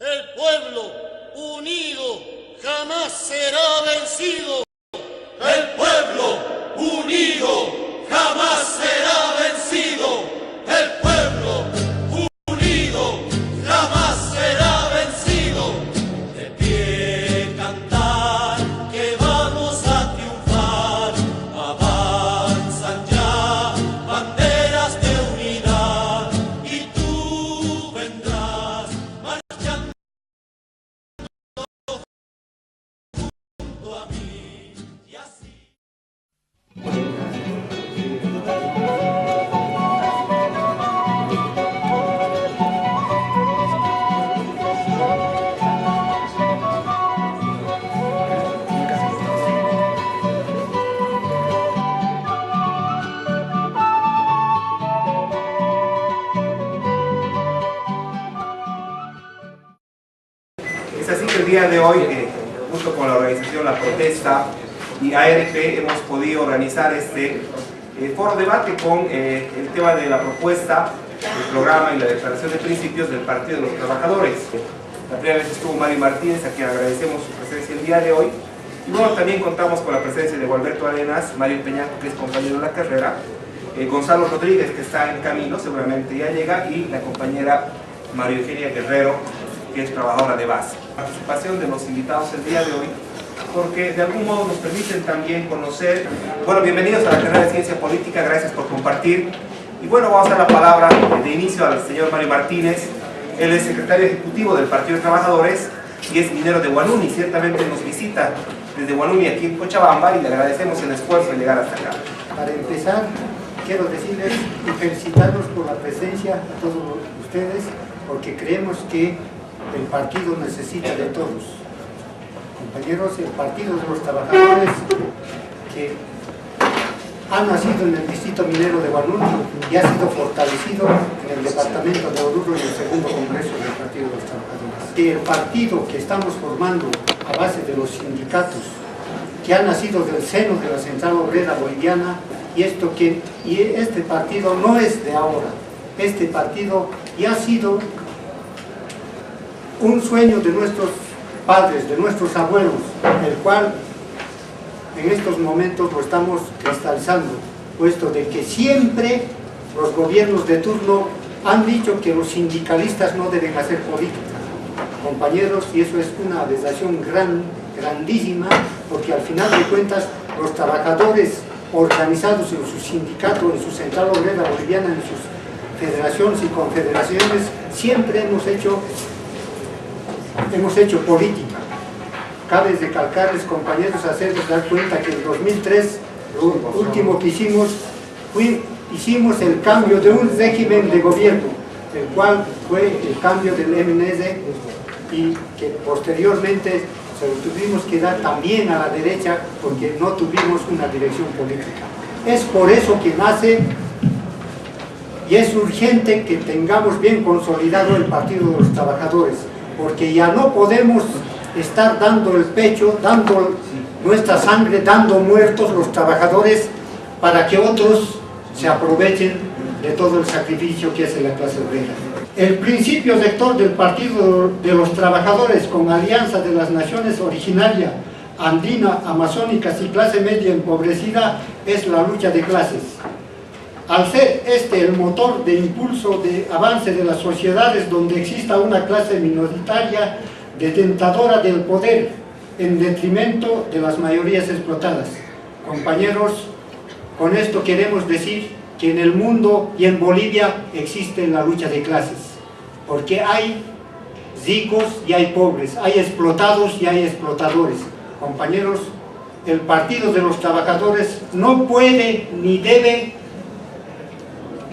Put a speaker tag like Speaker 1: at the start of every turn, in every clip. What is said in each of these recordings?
Speaker 1: El pueblo unido jamás será vencido. El pueblo unido jamás será vencido. El pueblo unido jamás será vencido. De pie cantar que vamos a triunfar. Avanzan ya banderas de unidad y tú vendrás marchando junto a mí y así.
Speaker 2: Es así que el día de hoy, junto con la organización La Protesta y ARP, hemos podido organizar este foro debate con el tema de la propuesta, el programa y la declaración de principios del Partido de los Trabajadores. La primera vez estuvo Mario Martínez, a quien agradecemos su presencia el día de hoy. Y bueno, también contamos con la presencia de Gualberto Arenas, Mario Peñaco, que es compañero de la carrera, Gonzalo Rodríguez, que está en camino, seguramente ya llega, y la compañera María Eugenia Guerrero, que es trabajadora de base. La participación de los invitados el día de hoy, porque de algún modo nos permiten también conocer. Bueno, bienvenidos a la carrera de Ciencia Política, gracias por compartir. Y bueno, vamos a dar la palabra de inicio al señor Mario Martínez. Él es secretario ejecutivo del Partido de Trabajadores y es minero de Huanuni. Ciertamente nos visita desde Huanuni aquí en Cochabamba y le agradecemos el esfuerzo de llegar hasta acá.
Speaker 3: Para empezar, quiero decirles y felicitarlos por la presencia a todos ustedes, porque creemos que el partido necesita de todos. Compañeros, el Partido de los Trabajadores, que ha nacido en el distrito minero de Huanuni y ha sido fortalecido en el departamento de Oruro y el segundo congreso del Partido de los Trabajadores. Que el partido que estamos formando a base de los sindicatos, que ha nacido del seno de la Central Obrera Boliviana, y este partido no es de ahora, este partido ya ha sido un sueño de nuestros padres, de nuestros abuelos, el cual en estos momentos lo estamos cristalizando, puesto de que siempre los gobiernos de turno han dicho que los sindicalistas no deben hacer política. Compañeros, y eso es una aberración grandísima, porque al final de cuentas los trabajadores organizados en su sindicato, en su Central Obrera Boliviana, en sus federaciones y confederaciones, siempre hemos hecho política. Cabe recalcarles, compañeros, hacerles dar cuenta que en 2003 lo último que hicimos el cambio de un régimen de gobierno, el cual fue el cambio del MNS, y que posteriormente se lo tuvimos que dar también a la derecha porque no tuvimos una dirección política. Es por eso que nace y es urgente que tengamos bien consolidado el Partido de los Trabajadores, porque ya no podemos estar dando el pecho, dando nuestra sangre, dando muertos los trabajadores para que otros se aprovechen de todo el sacrificio que hace la clase obrera. El principio rector del Partido de los Trabajadores, con alianza de las naciones originarias, andina, amazónicas y clase media empobrecida, es la lucha de clases. Al ser este el motor de impulso de avance de las sociedades donde exista una clase minoritaria detentadora del poder en detrimento de las mayorías explotadas. Compañeros, con esto queremos decir que en el mundo y en Bolivia existe la lucha de clases, porque hay ricos y hay pobres, hay explotados y hay explotadores. Compañeros, el Partido de los Trabajadores no puede ni debe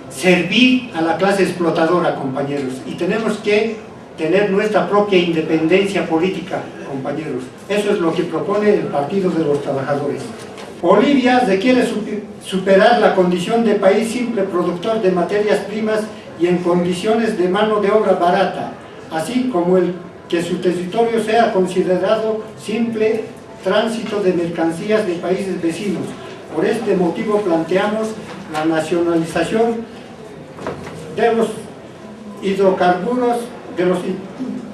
Speaker 3: servir a la clase explotadora, compañeros, y tenemos que tener nuestra propia independencia política, compañeros. Eso es lo que propone el Partido de los Trabajadores. Bolivia requiere superar la condición de país simple productor de materias primas y en condiciones de mano de obra barata, así como el que su territorio sea considerado simple tránsito de mercancías de países vecinos. Por este motivo planteamos la nacionalización de los hidrocarburos,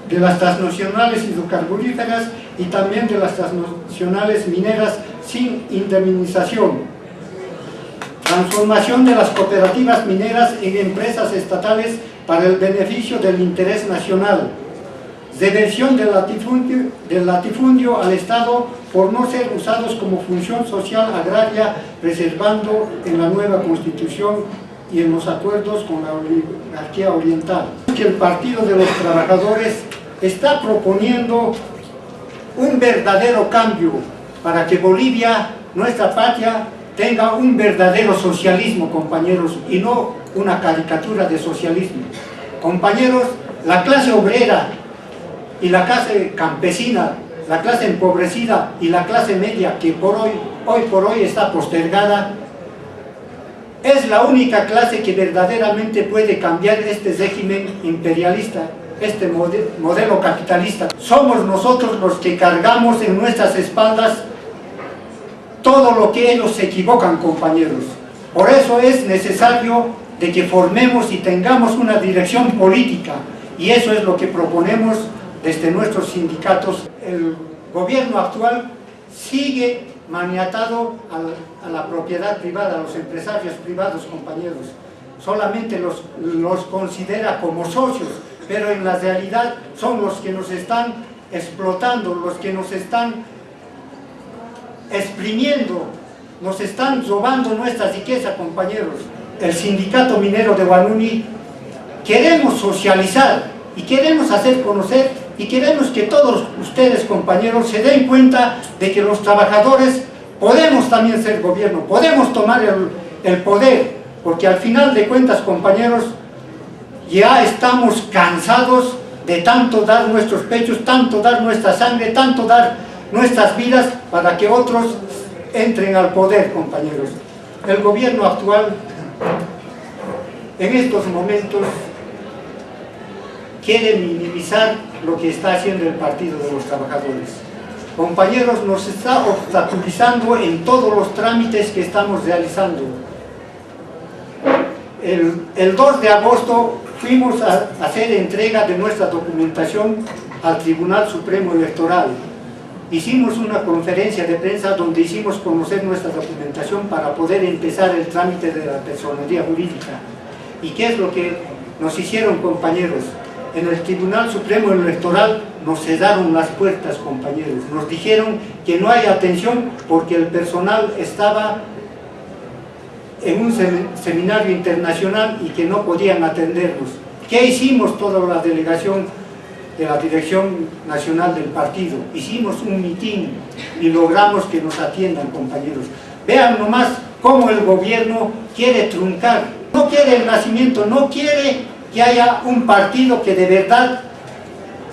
Speaker 3: de las transnacionales hidrocarburíferas y también de las transnacionales mineras sin indemnización. Transformación de las cooperativas mineras en empresas estatales para el beneficio del interés nacional. Reversión del latifundio al Estado por no ser usados como función social agraria, preservando en la nueva Constitución y en los acuerdos con la oligarquía oriental. Que el Partido de los Trabajadores está proponiendo un verdadero cambio para que Bolivia, nuestra patria, tenga un verdadero socialismo, compañeros, y no una caricatura de socialismo. Compañeros, la clase obrera y la clase campesina, la clase empobrecida y la clase media que hoy por hoy está postergada, es la única clase que verdaderamente puede cambiar este régimen imperialista, este modelo capitalista. Somos nosotros los que cargamos en nuestras espaldas todo lo que ellos se equivocan, compañeros. Por eso es necesario de que formemos y tengamos una dirección política, y eso es lo que proponemos desde nuestros sindicatos. El gobierno actual sigue maniatado a la propiedad privada, a los empresarios privados, compañeros. Solamente los considera como socios, pero en la realidad son los que nos están explotando, los que nos están exprimiendo, nos están robando nuestra riqueza, compañeros. El sindicato minero de Huanuni queremos socializar y queremos hacer conocer y queremos que todos ustedes, compañeros, se den cuenta de que los trabajadores podemos también ser gobierno, podemos tomar el poder, porque al final de cuentas, compañeros, ya estamos cansados de tanto dar nuestros pechos, tanto dar nuestra sangre, tanto dar nuestras vidas para que otros entren al poder, compañeros. El gobierno actual en estos momentos quiere minimizar lo que está haciendo el Partido de los Trabajadores. Compañeros, nos está obstaculizando en todos los trámites que estamos realizando. El 2 de agosto fuimos a hacer entrega de nuestra documentación al Tribunal Supremo Electoral. Hicimos una conferencia de prensa donde hicimos conocer nuestra documentación para poder empezar el trámite de la personería jurídica. ¿Y qué es lo que nos hicieron, compañeros? En el Tribunal Supremo Electoral nos cerraron las puertas, compañeros. Nos dijeron que no hay atención porque el personal estaba en un seminario internacional y que no podían atendernos. ¿Qué hicimos toda la delegación de la Dirección Nacional del Partido? Hicimos un mitin y logramos que nos atiendan, compañeros. Vean nomás cómo el gobierno quiere truncar. No quiere el nacimiento, no quiere que haya un partido que de verdad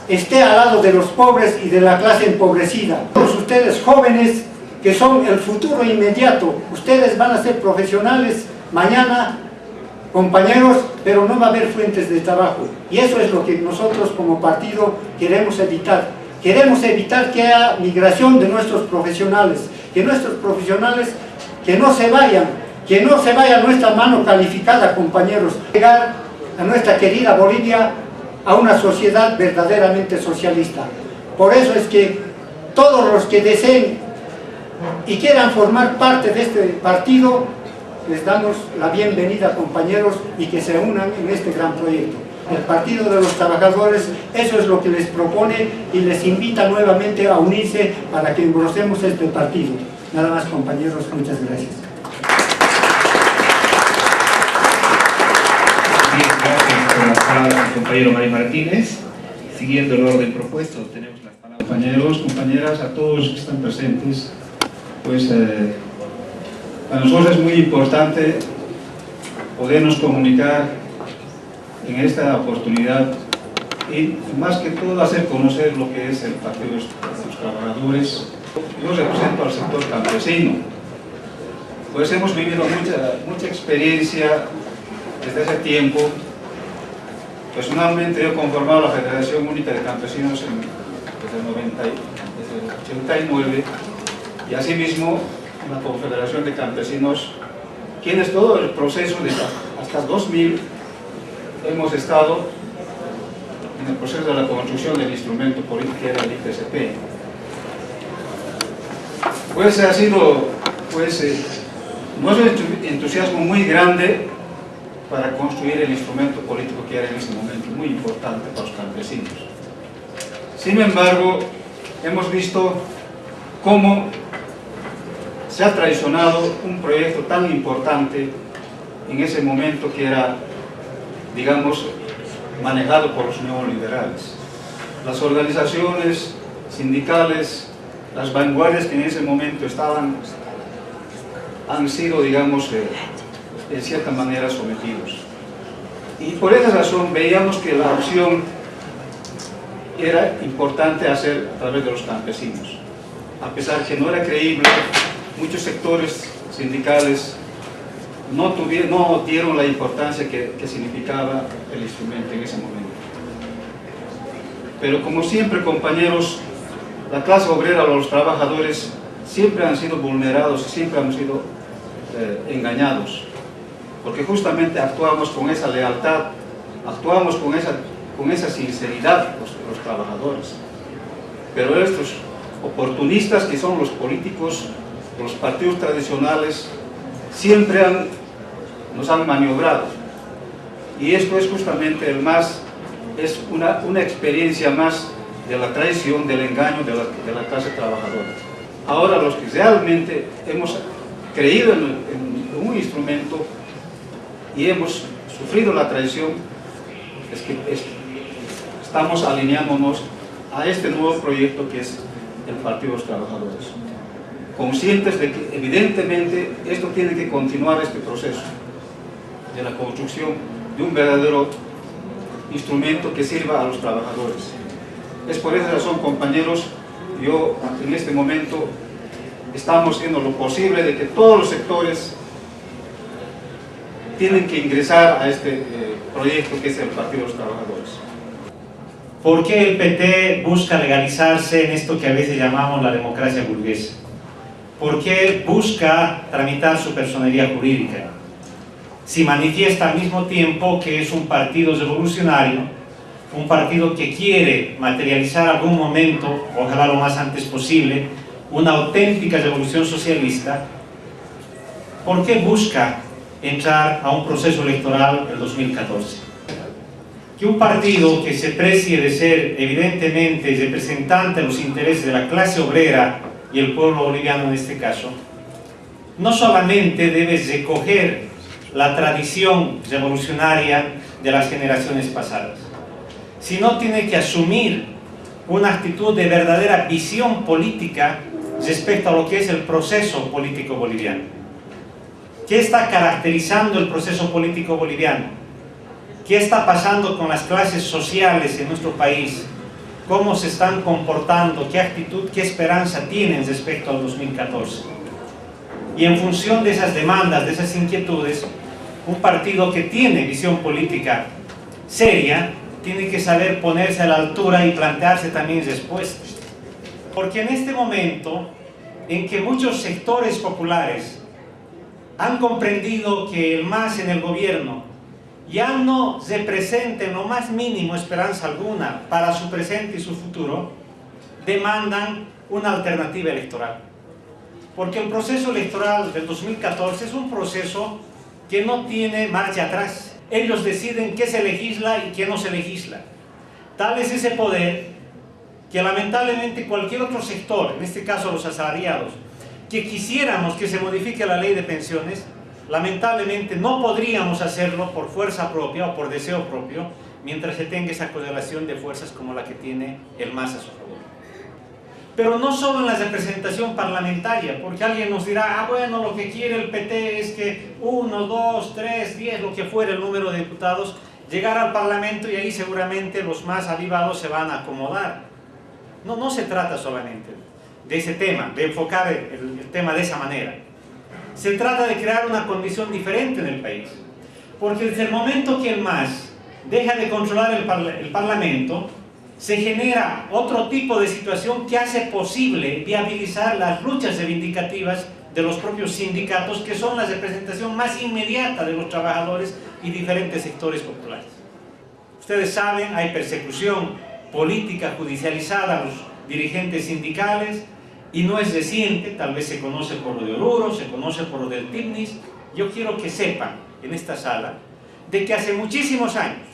Speaker 3: esté al lado de los pobres y de la clase empobrecida. Todos ustedes jóvenes que son el futuro inmediato, ustedes van a ser profesionales mañana, compañeros, pero no va a haber fuentes de trabajo. Y eso es lo que nosotros como partido queremos evitar. Queremos evitar que haya migración de nuestros profesionales, que nuestros profesionales que no se vaya nuestra mano calificada, compañeros, llegar a nuestra querida Bolivia a una sociedad verdaderamente socialista. Por eso es que todos los que deseen y quieran formar parte de este partido, les damos la bienvenida, compañeros, y que se unan en este gran proyecto. El Partido de los Trabajadores, eso es lo que les propone y les invita nuevamente a unirse para que engrosemos este partido. Nada más, compañeros, muchas gracias.
Speaker 4: Bien, gracias por las palabras del compañero Mario Martínez. Siguiendo el orden propuesto, tenemos las palabras.
Speaker 5: Compañeros, compañeras, a todos que están presentes, pues para nosotros es muy importante podernos comunicar en esta oportunidad y más que todo hacer conocer lo que es el Partido de los Trabajadores. Yo represento al sector campesino, pues hemos vivido mucha experiencia desde ese tiempo. Personalmente yo he conformado la Federación Única de Campesinos desde el 89 y asimismo la Confederación de Campesinos, quienes todo el proceso de hasta 2000 hemos estado en el proceso de la construcción del instrumento político que era el IPCP. Pues ha sido nuestro entusiasmo muy grande para construir el instrumento político que era en ese momento muy importante para los campesinos. Sin embargo, hemos visto cómo se ha traicionado un proyecto tan importante en ese momento que era, digamos, manejado por los neoliberales. Las organizaciones sindicales, las vanguardias que en ese momento estaban, han sido, digamos, en cierta manera sometidos. Y por esa razón veíamos que la opción era importante hacer a través de los campesinos. A pesar que no era creíble, muchos sectores sindicales no dieron la importancia que significaba el instrumento en ese momento. Pero como siempre, compañeros, la clase obrera o los trabajadores siempre han sido vulnerados y siempre han sido engañados, porque justamente actuamos con esa lealtad, actuamos con esa sinceridad los trabajadores. Pero estos oportunistas que son los políticos, los partidos tradicionales, siempre nos han maniobrado. Y esto es justamente es una experiencia más de la traición, del engaño de la clase trabajadora. Ahora los que realmente hemos creído en un instrumento y hemos sufrido la traición, es que estamos alineándonos a este nuevo proyecto que es el Partido de los Trabajadores, conscientes de que evidentemente esto tiene que continuar, este proceso de la construcción de un verdadero instrumento que sirva a los trabajadores. Es por esa razón, compañeros, yo en este momento estamos haciendo lo posible de que todos los sectores tienen que ingresar a este proyecto que es el Partido de los Trabajadores.
Speaker 6: ¿Por qué el PT busca legalizarse en esto que a veces llamamos la democracia burguesa? ¿Por qué busca tramitar su personería jurídica? Si manifiesta al mismo tiempo que es un partido revolucionario, un partido que quiere materializar algún momento, ojalá lo más antes posible, una auténtica revolución socialista, ¿por qué busca entrar a un proceso electoral del 2014? Que un partido que se precie de ser evidentemente representante de los intereses de la clase obrera y el pueblo boliviano en este caso, no solamente debe recoger la tradición revolucionaria de las generaciones pasadas, sino tiene que asumir una actitud de verdadera visión política respecto a lo que es el proceso político boliviano. ¿Qué está caracterizando el proceso político boliviano? ¿Qué está pasando con las clases sociales en nuestro país? ¿Cómo se están comportando? ¿Qué actitud, qué esperanza tienen respecto al 2014? Y en función de esas demandas, de esas inquietudes, un partido que tiene visión política seria tiene que saber ponerse a la altura y plantearse también respuestas. Porque en este momento en que muchos sectores populares han comprendido que el MAS en el gobierno ya no representa en lo más mínimo esperanza alguna para su presente y su futuro, demandan una alternativa electoral. Porque el proceso electoral del 2014 es un proceso que no tiene marcha atrás. Ellos deciden qué se legisla y qué no se legisla. Tal es ese poder que lamentablemente cualquier otro sector, en este caso los asalariados, que quisiéramos que se modifique la ley de pensiones, lamentablemente no podríamos hacerlo por fuerza propia o por deseo propio, mientras se tenga esa correlación de fuerzas como la que tiene el MAS a su favor. Pero no solo en la representación parlamentaria, porque alguien nos dirá, bueno, lo que quiere el PT es que 1, 2, 3, 10, lo que fuera el número de diputados, llegar al Parlamento y ahí seguramente los más avivados se van a acomodar. No se trata solamente de ese tema, de enfocar el tema de esa manera. Se trata de crear una condición diferente en el país. Porque desde el momento que el MAS deja de controlar el Parlamento, se genera otro tipo de situación que hace posible viabilizar las luchas reivindicativas de los propios sindicatos, que son la representación más inmediata de los trabajadores y diferentes sectores populares. Ustedes saben, hay persecución política judicializada a los dirigentes sindicales y no es reciente, tal vez se conoce por lo de Oruro, se conoce por lo del TIPNIS. Yo quiero que sepan en esta sala de que hace muchísimos años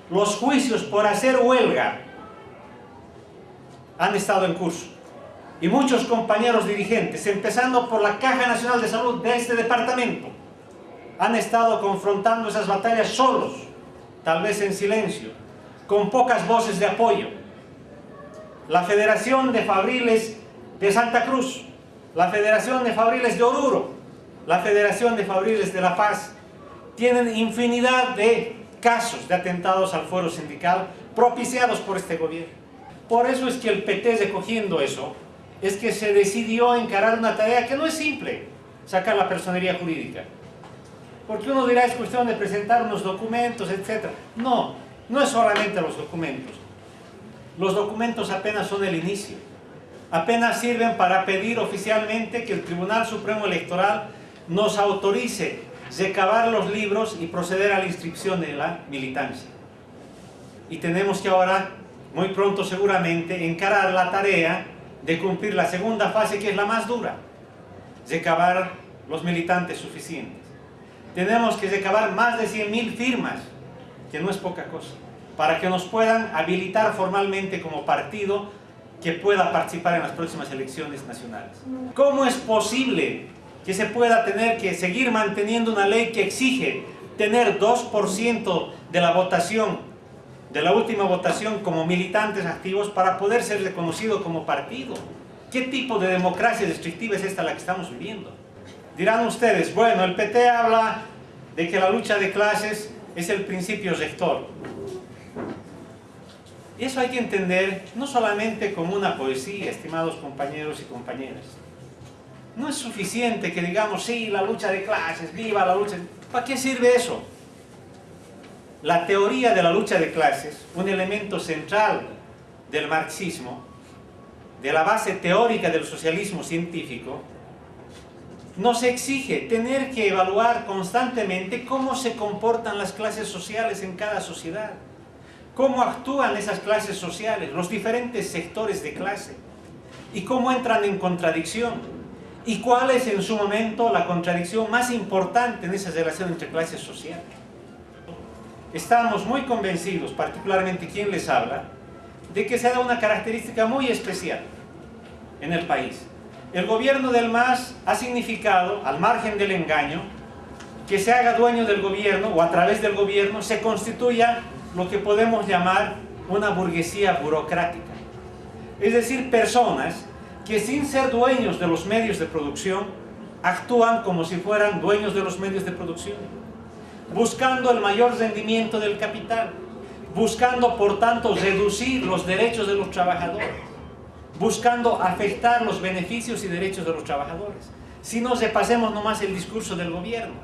Speaker 6: los juicios por hacer huelga han estado en curso y muchos compañeros dirigentes, empezando por la Caja Nacional de Salud de este departamento, han estado confrontando esas batallas solos, tal vez en silencio, con pocas voces de apoyo. La Federación de Fabriles de Santa Cruz, la Federación de Fabriles de Oruro, la Federación de Fabriles de La Paz, tienen infinidad de casos de atentados al fuero sindical propiciados por este gobierno. Por eso es que el PT, recogiendo eso, es que se decidió encarar una tarea que no es simple, sacar la personería jurídica. Porque uno dirá, es cuestión de presentar unos documentos, etc. No, no es solamente los documentos. Los documentos apenas son el inicio. Apenas sirven para pedir oficialmente que el Tribunal Supremo Electoral nos autorice recabar los libros y proceder a la inscripción de la militancia. Y tenemos que ahora, muy pronto seguramente, encarar la tarea de cumplir la segunda fase, que es la más dura: recabar los militantes suficientes. Tenemos que recabar más de 100.000 firmas, que no es poca cosa, para que nos puedan habilitar formalmente como partido que pueda participar en las próximas elecciones nacionales. ¿Cómo es posible que se pueda tener que seguir manteniendo una ley que exige tener 2% de la votación, de la última votación, como militantes activos para poder ser reconocido como partido? ¿Qué tipo de democracia restrictiva es esta la que estamos viviendo? Dirán ustedes, bueno, el PT habla de que la lucha de clases es el principio rector. Y eso hay que entender no solamente como una poesía, estimados compañeros y compañeras. No es suficiente que digamos, sí, la lucha de clases, viva la lucha. ¿Para qué sirve eso? La teoría de la lucha de clases, un elemento central del marxismo, de la base teórica del socialismo científico, nos exige tener que evaluar constantemente cómo se comportan las clases sociales en cada sociedad, cómo actúan esas clases sociales, los diferentes sectores de clase, y cómo entran en contradicción, y cuál es en su momento la contradicción más importante en esa relación entre clases sociales. Estamos muy convencidos, particularmente quien les habla, de que se da una característica muy especial en el país. El gobierno del MAS ha significado, al margen del engaño, que se haga dueño del gobierno, o a través del gobierno se constituya lo que podemos llamar una burguesía burocrática. Es decir, personas que sin ser dueños de los medios de producción, actúan como si fueran dueños de los medios de producción, buscando el mayor rendimiento del capital, buscando por tanto reducir los derechos de los trabajadores, buscando afectar los beneficios y derechos de los trabajadores. Si no, repasemos nomás el discurso del gobierno.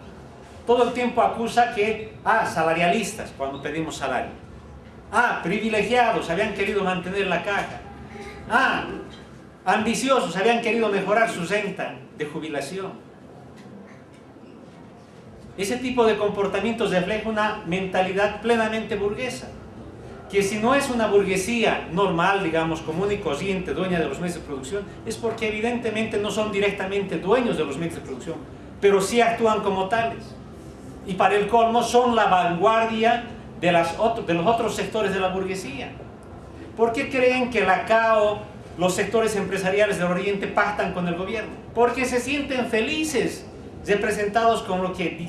Speaker 6: Todo el tiempo acusa que, salarialistas, cuando pedimos salario. Privilegiados, habían querido mantener la caja. Ambiciosos, habían querido mejorar su renta de jubilación. Ese tipo de comportamientos refleja una mentalidad plenamente burguesa, que si no es una burguesía normal, digamos, común y corriente, dueña de los medios de producción, es porque evidentemente no son directamente dueños de los medios de producción, pero sí actúan como tales. Y para el colmo son la vanguardia de los otros sectores de la burguesía. ¿Por qué creen que la CAO, los sectores empresariales del Oriente pactan con el gobierno? Porque se sienten felices, representados con lo que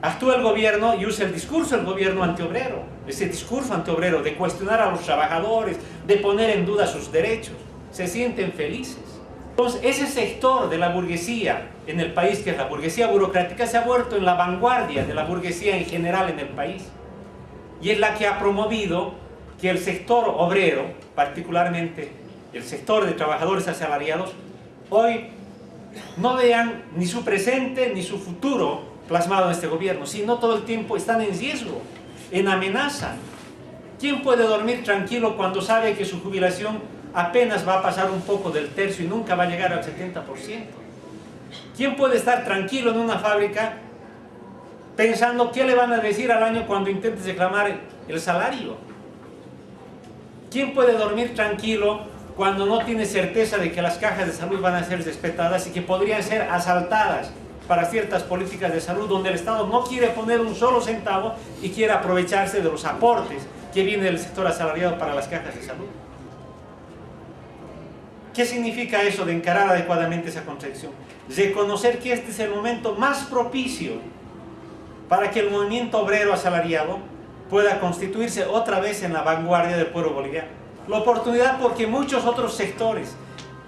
Speaker 6: actúa el gobierno y usa el discurso del gobierno antiobrero, ese discurso antiobrero de cuestionar a los trabajadores, de poner en duda sus derechos. Se sienten felices. Entonces, ese sector de la burguesía en el país, que es la burguesía burocrática, se ha vuelto en la vanguardia de la burguesía en general en el país. Y es la que ha promovido que el sector obrero, particularmente el sector de trabajadores asalariados, hoy no vean ni su presente ni su futuro plasmado en este gobierno, sino todo el tiempo están en riesgo, en amenaza. ¿Quién puede dormir tranquilo cuando sabe que su jubilación apenas va a pasar un poco del tercio y nunca va a llegar al 70%? ¿Quién puede estar tranquilo en una fábrica pensando qué le van a decir al año cuando intentes reclamar el salario. ¿Quién puede dormir tranquilo cuando no tiene certeza de que las cajas de salud van a ser respetadas y que podrían ser asaltadas para ciertas políticas de salud donde el Estado no quiere poner un solo centavo y quiere aprovecharse de los aportes que viene del sector asalariado para las cajas de salud? ¿Qué significa eso de encarar adecuadamente esa contradicción? Reconocer que este es el momento más propicio para que el movimiento obrero asalariado pueda constituirse otra vez en la vanguardia del pueblo boliviano. La oportunidad porque muchos otros sectores,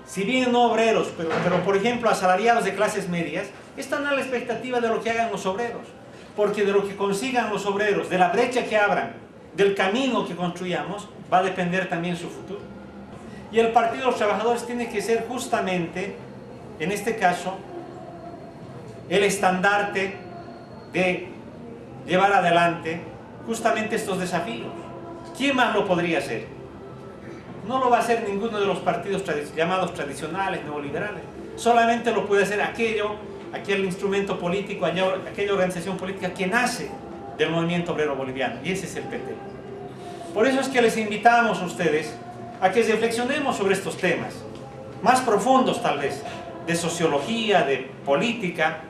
Speaker 6: si bien no obreros, pero por ejemplo asalariados de clases medias, están a la expectativa de lo que hagan los obreros, porque de lo que consigan los obreros, de la brecha que abran, del camino que construyamos, va a depender también su futuro. Y el Partido de los Trabajadores tiene que ser justamente, en este caso, el estandarte de llevar adelante justamente estos desafíos. ¿Quién más lo podría hacer? No lo va a hacer ninguno de los partidos llamados tradicionales, neoliberales. Solamente lo puede hacer aquel instrumento político, aquella organización política que nace del movimiento obrero boliviano, y ese es el PT. Por eso es que les invitamos a ustedes a que reflexionemos sobre estos temas, más profundos tal vez, de sociología, de política,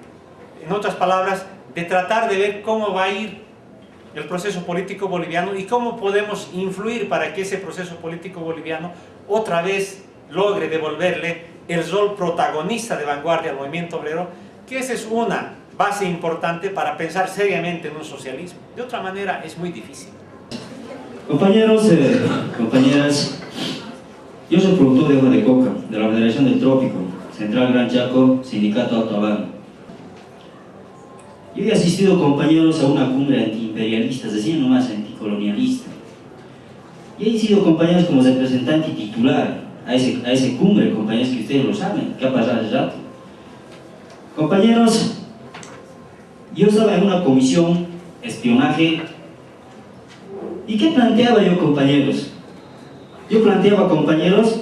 Speaker 6: en otras palabras, de tratar de ver cómo va a ir el proceso político boliviano y cómo podemos influir para que ese proceso político boliviano otra vez logre devolverle el rol protagonista de vanguardia al movimiento obrero, que esa es una base importante para pensar seriamente en un socialismo. De otra manera es muy difícil.
Speaker 7: Compañeros, compañeras, yo soy productor de hoja de coca de la Federación del Trópico, Central Gran Chaco, Sindicato Alto Habana. Yo he asistido, compañeros, a una cumbre antiimperialista, es decir, nomás anticolonialista. Y he sido, compañeros, como representante titular a ese cumbre, compañeros, que ustedes lo saben, que ha pasado hace rato. Compañeros, yo estaba en una comisión espionaje. ¿Y qué planteaba yo, compañeros? Yo planteaba, compañeros,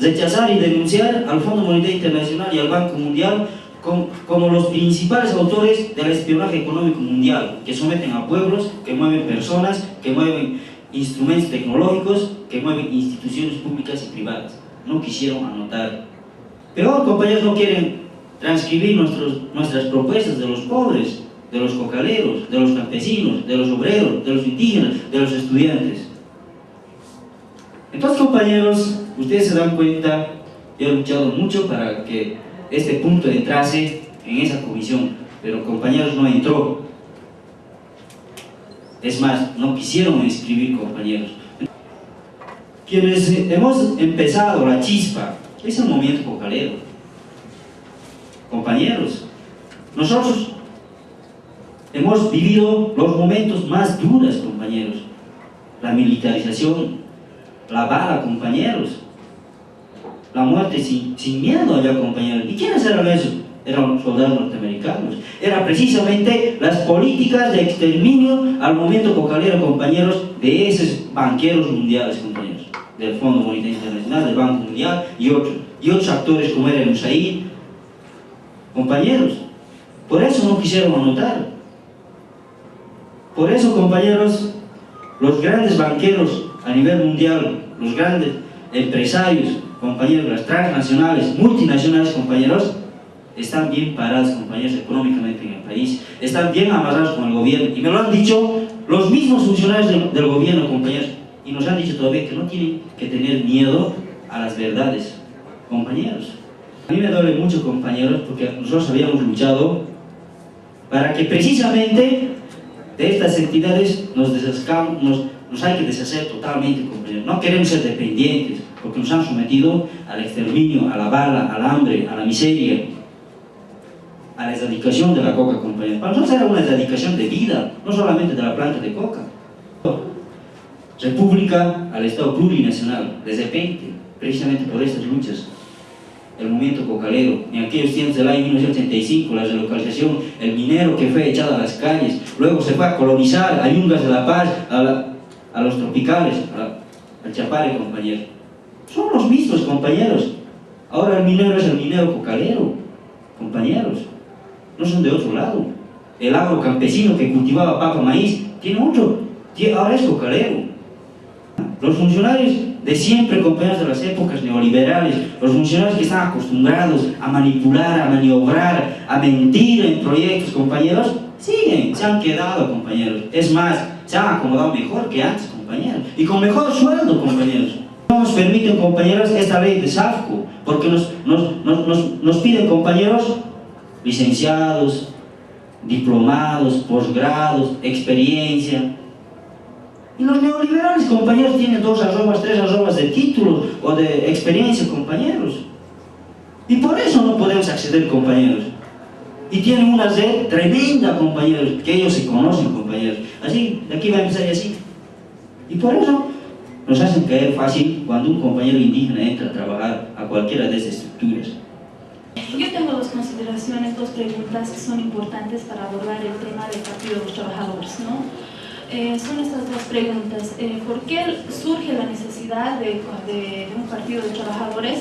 Speaker 7: rechazar y denunciar al Fondo Monetario Internacional y al Banco Mundial como los principales autores del espionaje económico mundial, que someten a pueblos, que mueven personas, que mueven instrumentos tecnológicos, que mueven instituciones públicas y privadas. No quisieron anotar. Pero, compañeros, no quieren transcribir nuestras propuestas de los pobres, de los cocaleros, de los campesinos, de los obreros, de los indígenas, de los estudiantes. Entonces, compañeros, ustedes se dan cuenta, yo he luchado mucho para que este punto entrase en esa comisión, pero, compañeros, no entró. Es más, no quisieron inscribir, compañeros. Quienes hemos empezado la chispa, es el movimiento cocalero. Compañeros, nosotros hemos vivido los momentos más duros, compañeros. La militarización, la bala, compañeros. La muerte sin miedo allá, compañeros. ¿Y quiénes eran esos? Eran los soldados norteamericanos. Eran precisamente las políticas de exterminio al movimiento cocalero, compañeros, de esos banqueros mundiales, compañeros. Del Fondo Monetario Internacional, del Banco Mundial y otros actores como era el USAID. Compañeros, por eso no quisieron anotar. Por eso, compañeros, los grandes banqueros a nivel mundial, los grandes empresarios, compañeros, las transnacionales, multinacionales, compañeros, están bien parados, compañeros, económicamente en el país, están bien amarrados con el gobierno, y me lo han dicho los mismos funcionarios del gobierno, compañeros, y nos han dicho todavía que no tienen que tener miedo a las verdades, compañeros. A mí me duele mucho, compañeros, porque nosotros habíamos luchado para que precisamente de estas entidades nos hay que deshacer totalmente, compañeros. No queremos ser dependientes, porque nos han sometido al exterminio, a la bala, al hambre, a la miseria, a la erradicación de la coca, compañeros. Para nosotros era una erradicación de vida, no solamente de la planta de coca. República al Estado plurinacional, de repente, precisamente por estas luchas. El movimiento cocalero, en aquellos tiempos del año 1985, la relocalización, el minero que fue echado a las calles, luego se fue a colonizar a Yungas de la Paz, a los tropicales, al Chapare, compañeros. Son los mismos, compañeros. Ahora el minero es el minero cocalero, compañeros. No son de otro lado. El agro campesino que cultivaba papa, maíz, tiene ahora es cocalero. Los funcionarios de siempre, compañeros de las épocas neoliberales, los funcionarios que están acostumbrados a manipular, a maniobrar, a mentir en proyectos, compañeros, siguen, se han quedado, compañeros. Es más, se han acomodado mejor que antes, compañeros, y con mejor sueldo, compañeros. No nos permiten, compañeros, esta ley de SAFCO, porque nos piden, compañeros, licenciados, diplomados, posgrados, experiencia. Y los neoliberales, compañeros, tienen 2 arrobas, 3 arrobas de títulos o de experiencia, compañeros. Y por eso no podemos acceder, compañeros. Y tienen una red tremenda, compañeros, que ellos se conocen, compañeros. Así, de aquí va a empezar y así. Y por eso nos hacen caer fácil cuando un compañero indígena entra a trabajar a cualquiera de esas estructuras.
Speaker 8: Yo tengo 2 consideraciones, 2 preguntas que son importantes para abordar el tema del Partido de los Trabajadores, ¿no? Son estas 2 preguntas. ¿Por qué surge la necesidad de un partido de trabajadores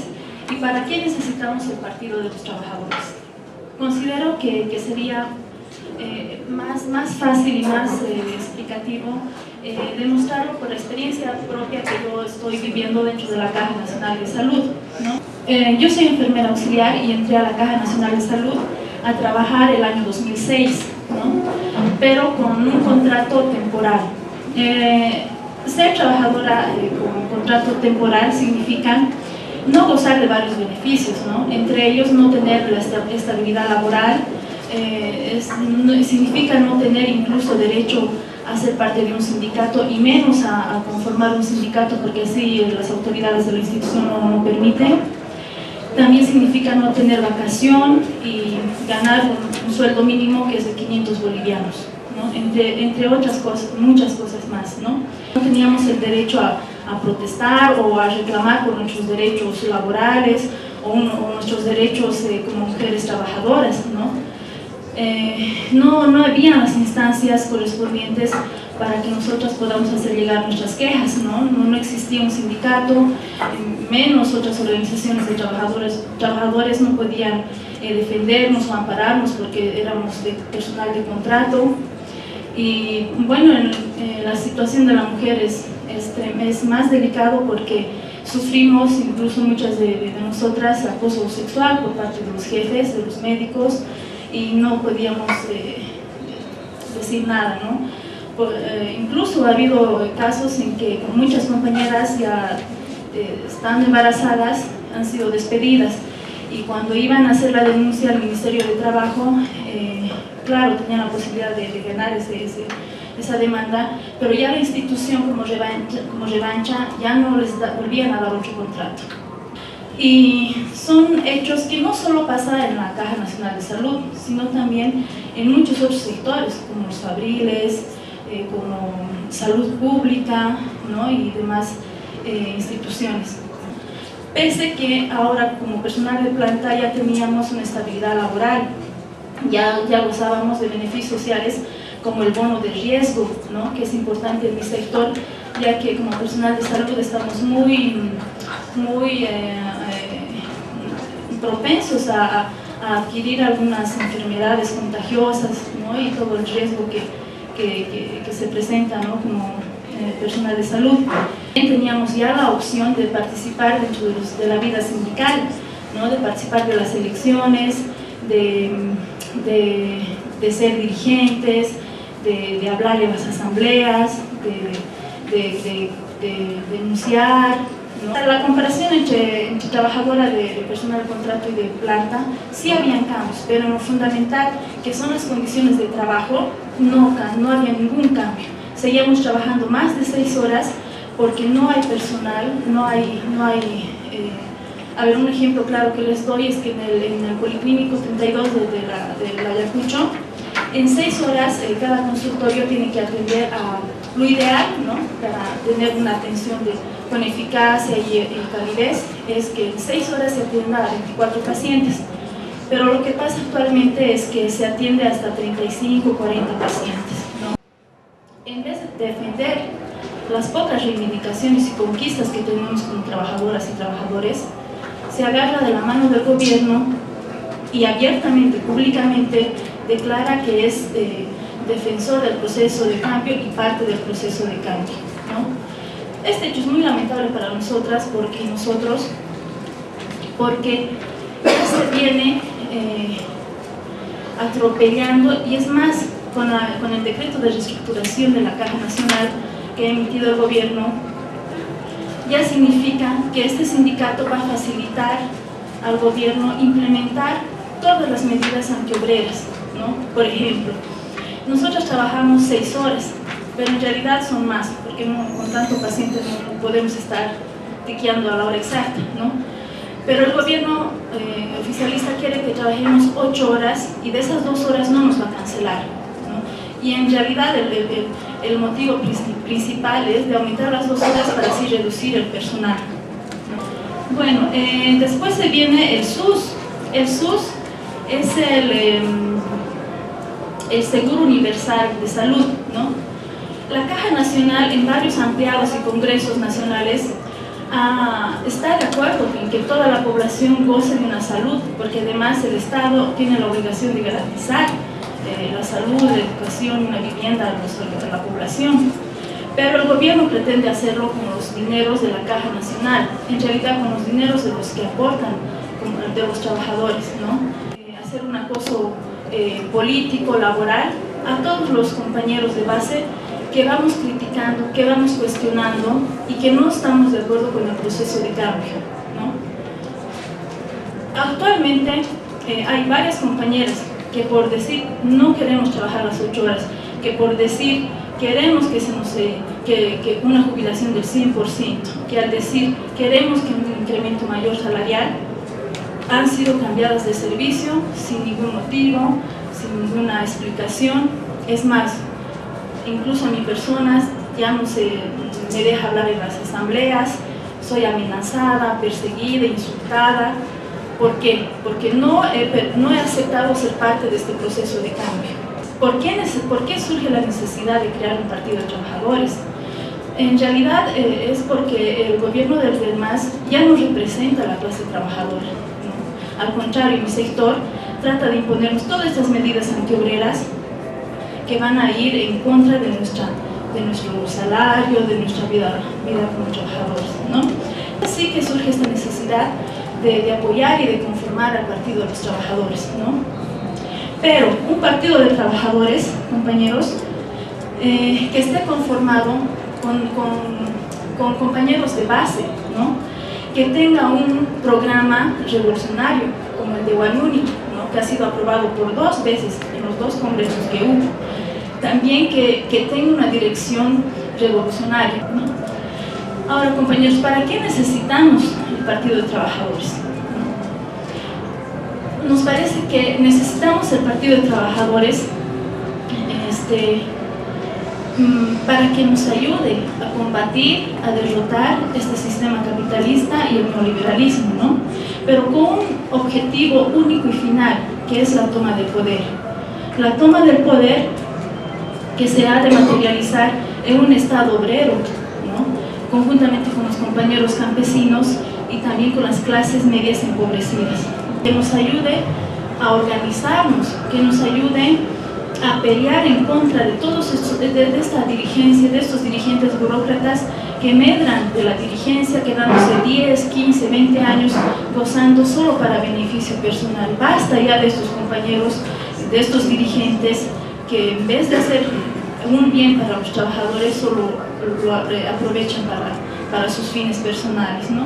Speaker 8: y para qué necesitamos el Partido de los Trabajadores? Considero que sería más fácil y más explicativo demostrarlo por la experiencia propia que yo estoy viviendo dentro de la Caja Nacional de Salud, ¿no? Yo soy enfermera auxiliar y entré a la Caja Nacional de Salud a trabajar el año 2006, ¿no? Pero con un contrato temporal. Ser trabajadora con contrato temporal significa no gozar de varios beneficios, ¿no? Entre ellos no tener la estabilidad laboral, significa no tener incluso derecho a ser parte de un sindicato y menos a conformar un sindicato porque así las autoridades de la institución no permiten. También significa no tener vacación y ganar un sueldo mínimo que es de 500 bolivianos, ¿no? Entre otras cosas, muchas cosas más, ¿no? No teníamos el derecho a protestar o a reclamar por nuestros derechos laborales o nuestros derechos como mujeres trabajadoras, ¿no? No había las instancias correspondientes para que nosotras podamos hacer llegar nuestras quejas, no existía un sindicato, menos otras organizaciones de trabajadores no podían defendernos o ampararnos porque éramos de personal de contrato. Y bueno, la situación de la mujer es más delicado porque sufrimos, incluso muchas de nosotras, acoso sexual por parte de los jefes, de los médicos, y no podíamos decir nada, ¿no? Incluso ha habido casos en que muchas compañeras ya estando embarazadas han sido despedidas y cuando iban a hacer la denuncia al Ministerio de Trabajo, claro, tenían la posibilidad de ganar esa demanda, pero ya la institución como revancha ya no les volvían a dar otro contrato. Y son hechos que no solo pasan en la Caja Nacional de Salud, sino también en muchos otros sectores, como los fabriles, como salud pública, ¿no? Y demás instituciones. Pese que ahora como personal de planta ya teníamos una estabilidad laboral, ya gozábamos de beneficios sociales como el bono de riesgo, ¿no? Que es importante en mi sector, ya que como personal de salud estamos muy propensos a adquirir algunas enfermedades contagiosas, ¿no? Y todo el riesgo que se presenta, ¿no? Como personal de salud. Teníamos ya la opción de participar dentro de la vida sindical, ¿no? De participar de las elecciones, de ser dirigentes, de hablar en las asambleas, de denunciar, ¿no? La comparación entre trabajadora de personal de contrato y de planta, sí habían cambios, pero en lo fundamental, que son las condiciones de trabajo, no había ningún cambio. Seguíamos trabajando más de 6 horas porque no hay personal, a ver, un ejemplo claro que les doy es que en el Policlínico 32 de la Ayacucho, en 6 horas cada consultorio tiene que atender a lo ideal, ¿no? Para tener una atención con eficacia y calidez, es que en 6 horas se atienda a 24 pacientes. Pero lo que pasa actualmente es que se atiende hasta 35 o 40 pacientes, ¿no? En vez de defender las pocas reivindicaciones y conquistas que tenemos como trabajadoras y trabajadores, se agarra de la mano del gobierno y abiertamente, públicamente, declara que es defensor del proceso de cambio y parte del proceso de cambio, ¿no? Este hecho es muy lamentable para nosotras porque se viene atropellando, y es más, con el decreto de reestructuración de la Caja Nacional que ha emitido el gobierno, ya significa que este sindicato va a facilitar al gobierno implementar todas las medidas antiobreras, ¿no? Por ejemplo, nosotros trabajamos 6 horas, pero en realidad son más, porque con tanto paciente no podemos estar tiqueando a la hora exacta, ¿no? Pero el gobierno oficialista quiere que trabajemos 8 horas y de esas 2 horas no nos va a cancelar, ¿no? Y en realidad el motivo principal es de aumentar las 2 horas para así reducir el personal, ¿no? Bueno, después se viene el SUS. El SUS es el Seguro Universal de Salud, ¿no? La Caja Nacional en varios ampliados y congresos nacionales está de acuerdo en que toda la población goce de una salud, porque además el Estado tiene la obligación de garantizar la salud, la educación, una vivienda a la población. Pero el gobierno pretende hacerlo con los dineros de la Caja Nacional, en realidad con los dineros de los que aportan, de los trabajadores, ¿no? Hacer un acoso político, laboral, a todos los compañeros de base que vamos criticando, que vamos cuestionando y que no estamos de acuerdo con el proceso de cambio, ¿no? Actualmente hay varias compañeras que por decir no queremos trabajar las 8 horas, que por decir queremos que una jubilación del 100%, que al decir queremos que un incremento mayor salarial, han sido cambiadas de servicio sin ningún motivo, sin ninguna explicación. Es más, incluso a mi persona ya no me deja hablar en las asambleas, soy amenazada, perseguida, insultada. ¿Por qué? Porque no he aceptado ser parte de este proceso de cambio. ¿Por qué surge la necesidad de crear un partido de trabajadores? En realidad es porque el gobierno del MAS ya no representa a la clase trabajadora, ¿no? Al contrario, mi sector trata de imponernos todas estas medidas antiobreras que van a ir en contra de nuestro salario, de nuestra vida como trabajadores, ¿no? Así que surge esta necesidad de apoyar y de conformar al Partido de los Trabajadores, ¿no? Pero un partido de trabajadores, compañeros, que esté conformado con compañeros de base, ¿no? Que tenga un programa revolucionario como el de Guanuni, ¿no? Que ha sido aprobado por 2 veces en los 2 congresos que hubo. También que tenga una dirección revolucionaria, ¿no? Ahora, compañeros, ¿para qué necesitamos el Partido de Trabajadores? Nos parece que necesitamos el Partido de Trabajadores para que nos ayude a combatir, a derrotar este sistema capitalista y el neoliberalismo, ¿no? Pero con un objetivo único y final, que es la toma del poder. La toma del poder que se ha de materializar en un Estado obrero, ¿no? Conjuntamente con los compañeros campesinos y también con las clases medias empobrecidas. Que nos ayude a organizarnos, que nos ayude a pelear en contra de todos estos, de esta dirigencia, de estos dirigentes burócratas que medran de la dirigencia, quedándose 10, 15, 20 años gozando solo para beneficio personal. Basta ya de estos compañeros, de estos dirigentes que en vez de hacer un bien para los trabajadores solo lo aprovechan para sus fines personales, ¿no?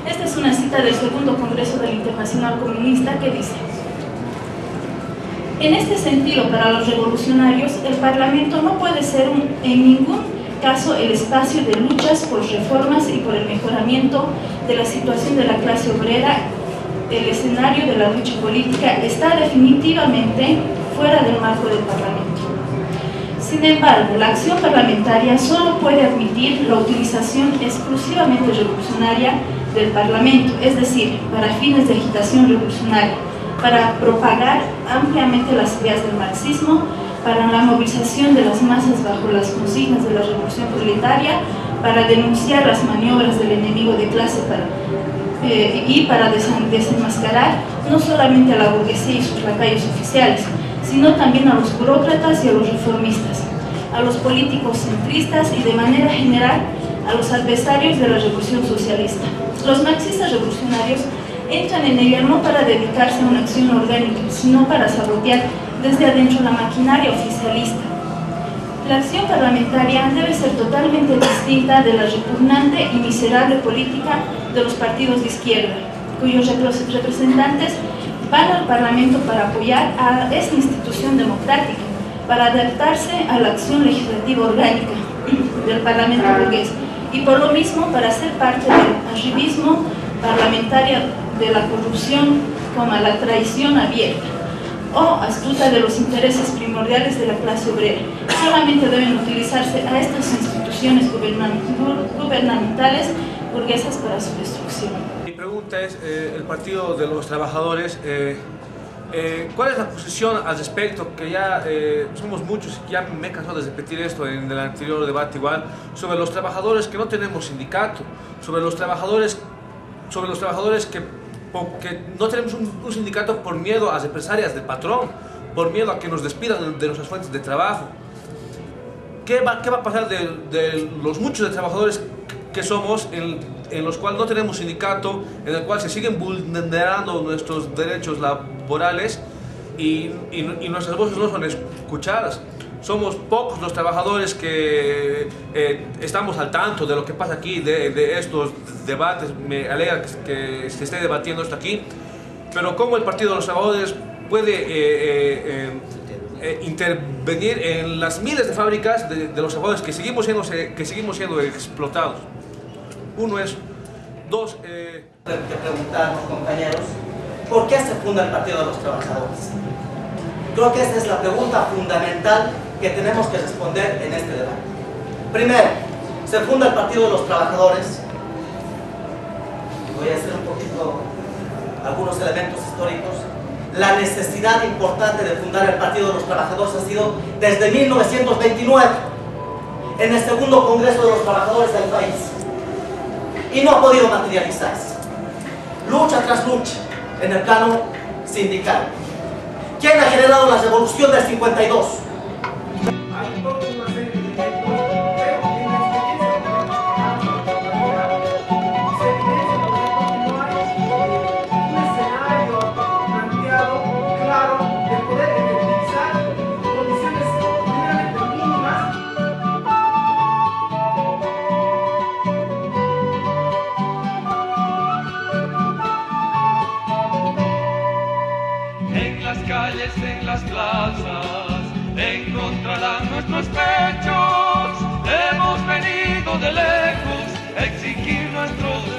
Speaker 8: Esta es una cita del segundo Congreso del Internacional Comunista que dice: en este sentido, para los revolucionarios, el Parlamento no puede ser en ningún caso el espacio de luchas por reformas y por el mejoramiento de la situación de la clase obrera. El escenario de la lucha política está definitivamente fuera del marco del Parlamento. Sin embargo, la acción parlamentaria solo puede admitir la utilización exclusivamente revolucionaria del Parlamento, es decir, para fines de agitación revolucionaria, para propagar ampliamente las ideas del marxismo, para la movilización de las masas bajo las consignas de la revolución proletaria, para denunciar las maniobras del enemigo de clase y para desenmascarar no solamente a la burguesía y sus lacayos oficiales, sino también a los burócratas y a los reformistas, a los políticos centristas y de manera general a los adversarios de la revolución socialista. Los marxistas revolucionarios entran en ella no para dedicarse a una acción orgánica, sino para sabotear desde adentro la maquinaria oficialista. La acción parlamentaria debe ser totalmente distinta de la repugnante y miserable política de los partidos de izquierda, cuyos representantes van al Parlamento para apoyar a esta institución democrática, para adaptarse a la acción legislativa orgánica del Parlamento burgués y por lo mismo para ser parte del arribismo parlamentario, de la corrupción como la traición abierta o astuta de los intereses primordiales de la clase obrera. Solamente deben utilizarse a estas instituciones gubernamentales burguesas para su destrucción.
Speaker 9: Mi pregunta es, el Partido de los Trabajadores, ¿cuál es la posición al respecto? Que ya somos muchos, ya me he cansado de repetir esto en el anterior debate igual, sobre los trabajadores que no tenemos sindicato, sobre los trabajadores que no tenemos un sindicato por miedo a represalias del patrón, por miedo a que nos despidan de nuestras fuentes de trabajo. ¿Qué va a pasar de los muchos de trabajadores que somos, en los cuales no tenemos sindicato, en el cual se siguen vulnerando nuestros derechos laborales y nuestras voces no son escuchadas? Somos pocos los trabajadores que estamos al tanto de lo que pasa aquí, de estos debates. Me alegra que se esté debatiendo esto aquí, pero ¿cómo el Partido de los Trabajadores puede intervenir en las miles de fábricas de los trabajadores que seguimos siendo explotados? Uno es. Dos,
Speaker 10: que preguntarnos, compañeros, ¿por qué se funda el Partido de los Trabajadores? Creo que esta es la pregunta fundamental que tenemos que responder en este debate. Primero, se funda el Partido de los Trabajadores. Voy a hacer un poquito algunos elementos históricos. La necesidad importante de fundar el Partido de los Trabajadores ha sido desde 1929, en el segundo Congreso de los Trabajadores del país, y no ha podido materializarse. Lucha tras lucha en el plano sindical. ¿Quién ha generado la revolución del 52? Hay toda una serie de ejemplos, pero en la experiencia de la se evidencia que no hay un escenario planteado, claro, de poder efectivizar condiciones primeramente mínimas.
Speaker 11: En las calles, en las plazas, encontrarán nuestros pechos. Hemos venido de lejos a exigir nuestros